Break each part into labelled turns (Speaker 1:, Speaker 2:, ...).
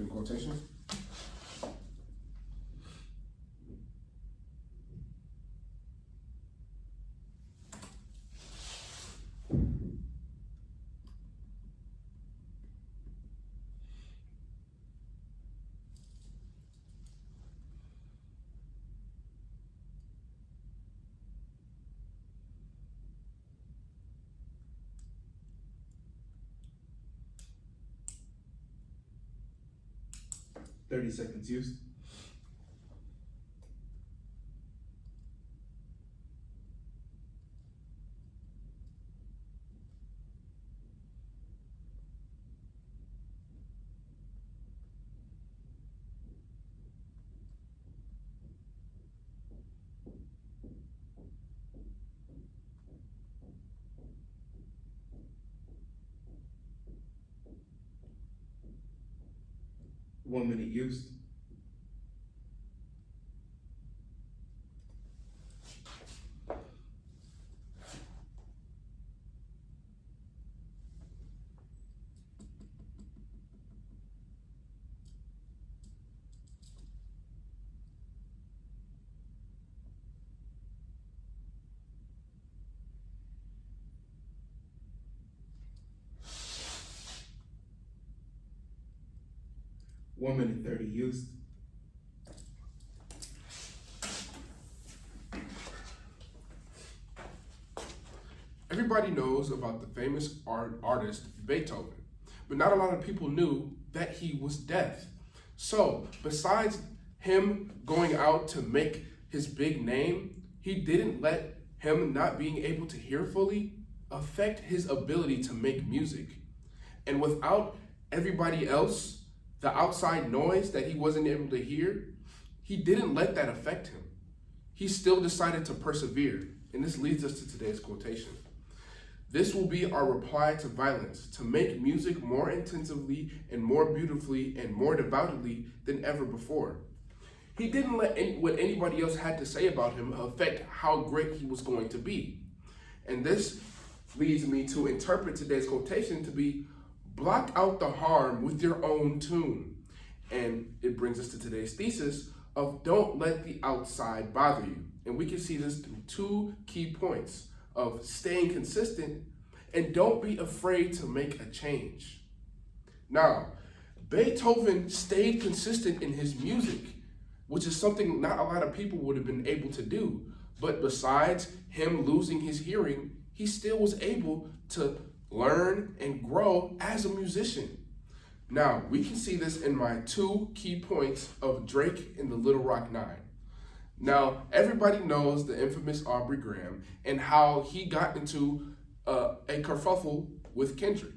Speaker 1: in quotations.
Speaker 2: Thirty seconds used. One minute used. One minute 30 used.
Speaker 1: Everybody knows about the famous artist Beethoven, but not a lot of people knew that he was deaf. So, besides him going out to make his big name, he didn't let him not being able to hear fully affect his ability to make music. And without everybody else, the outside noise that he wasn't able to hear, he didn't let that affect him. He still decided to persevere. And this leads us to today's quotation. This will be our reply to violence, to make music more intensively and more beautifully and more devoutly than ever before. He didn't let what anybody else had to say about him affect how great he was going to be. And this leads me to interpret today's quotation to be, block out the harm with your own tune. And it brings us to today's thesis of don't let the outside bother you. And we can see this through two key points of staying consistent and don't be afraid to make a change. Now, Beethoven stayed consistent in his music, which is something not a lot of people would have been able to do. But besides him losing his hearing, he still was able to learn and grow as a musician. Now, we can see this in my two key points of Drake and the Little Rock Nine. Now, everybody knows the infamous Aubrey Graham and how he got into a kerfuffle with Kendrick.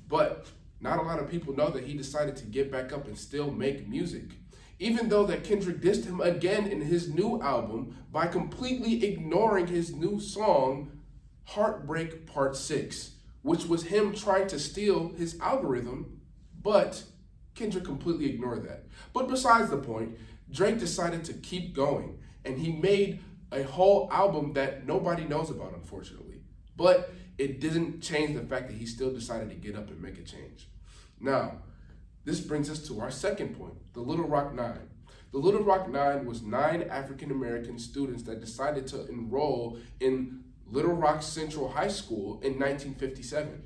Speaker 1: But not a lot of people know that he decided to get back up and still make music. Even though that Kendrick dissed him again in his new album by completely ignoring his new song, Heartbreak Part 6, which was him trying to steal his algorithm, but Kendrick completely ignored that. But besides the point, Drake decided to keep going, and he made a whole album that nobody knows about, unfortunately. But it didn't change the fact that he still decided to get up and make a change. Now, this brings us to our second point, the Little Rock Nine. The Little Rock Nine was 9 African-American students that decided to enroll in Little Rock Central High School in 1957.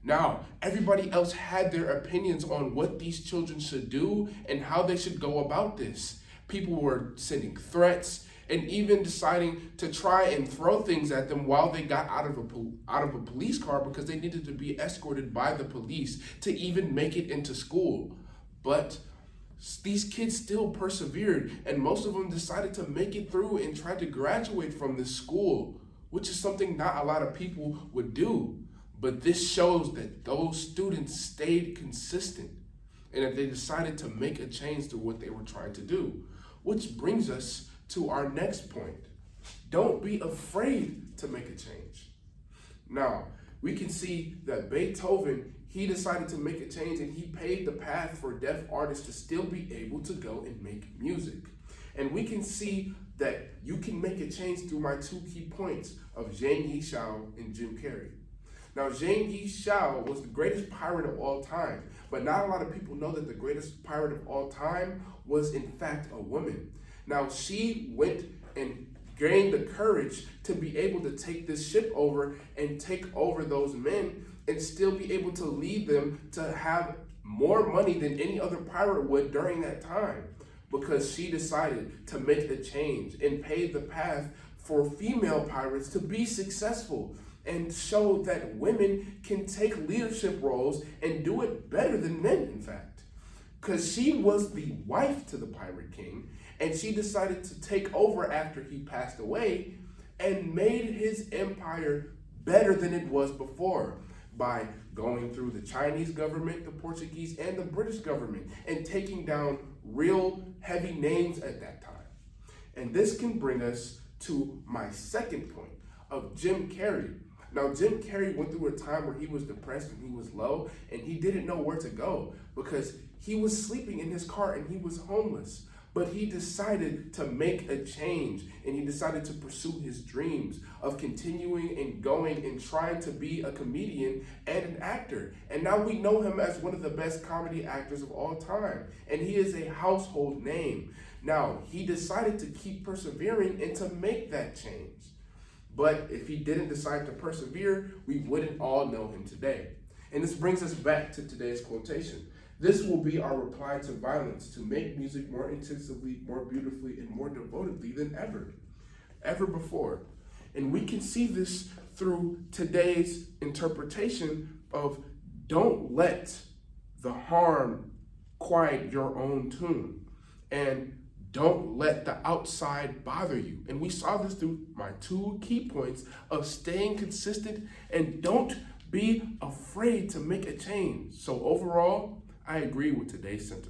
Speaker 1: Now, everybody else had their opinions on what these children should do and how they should go about this. People were sending threats and even deciding to try and throw things at them while they got out of a police car because they needed to be escorted by the police to even make it into school. But these kids still persevered, and most of them decided to make it through and try to graduate from this school, which is something not a lot of people would do. But this shows that those students stayed consistent and that they decided to make a change to what they were trying to do. Which brings us to our next point. Don't be afraid to make a change. Now, we can see that Beethoven, he decided to make a change and he paved the path for deaf artists to still be able to go and make music. And we can see that you can make a change through my two key points of Zhang Yishao and Jim Carrey. Now, Zhang Yishao was the greatest pirate of all time, but not a lot of people know that the greatest pirate of all time was in fact a woman. Now, she went and gained the courage to be able to take this ship over and take over those men and still be able to lead them to have more money than any other pirate would during that time, because she decided to make the change and pave the path for female pirates to be successful and show that women can take leadership roles and do it better than men, in fact. Because she was the wife to the Pirate King, and she decided to take over after he passed away and made his empire better than it was before by going through the Chinese government, the Portuguese, and the British government and taking down real heavy names at that time. And this can bring us to my second point of Jim Carrey. Now, Jim Carrey went through a time where he was depressed and he was low and he didn't know where to go because he was sleeping in his car and he was homeless. But he decided to make a change and he decided to pursue his dreams of continuing and going and trying to be a comedian and an actor. And now we know him as one of the best comedy actors of all time. And he is a household name. Now, he decided to keep persevering and to make that change. But if he didn't decide to persevere, we wouldn't all know him today. And this brings us back to today's quotation. This will be our reply to violence, to make music more intensively, more beautifully, and more devotedly than ever before. And we can see this through today's interpretation of don't let the harm quiet your own tune. And don't let the outside bother you. And we saw this through my 2 key points of staying consistent and don't be afraid to make a change. So overall, I agree with today's sentiment.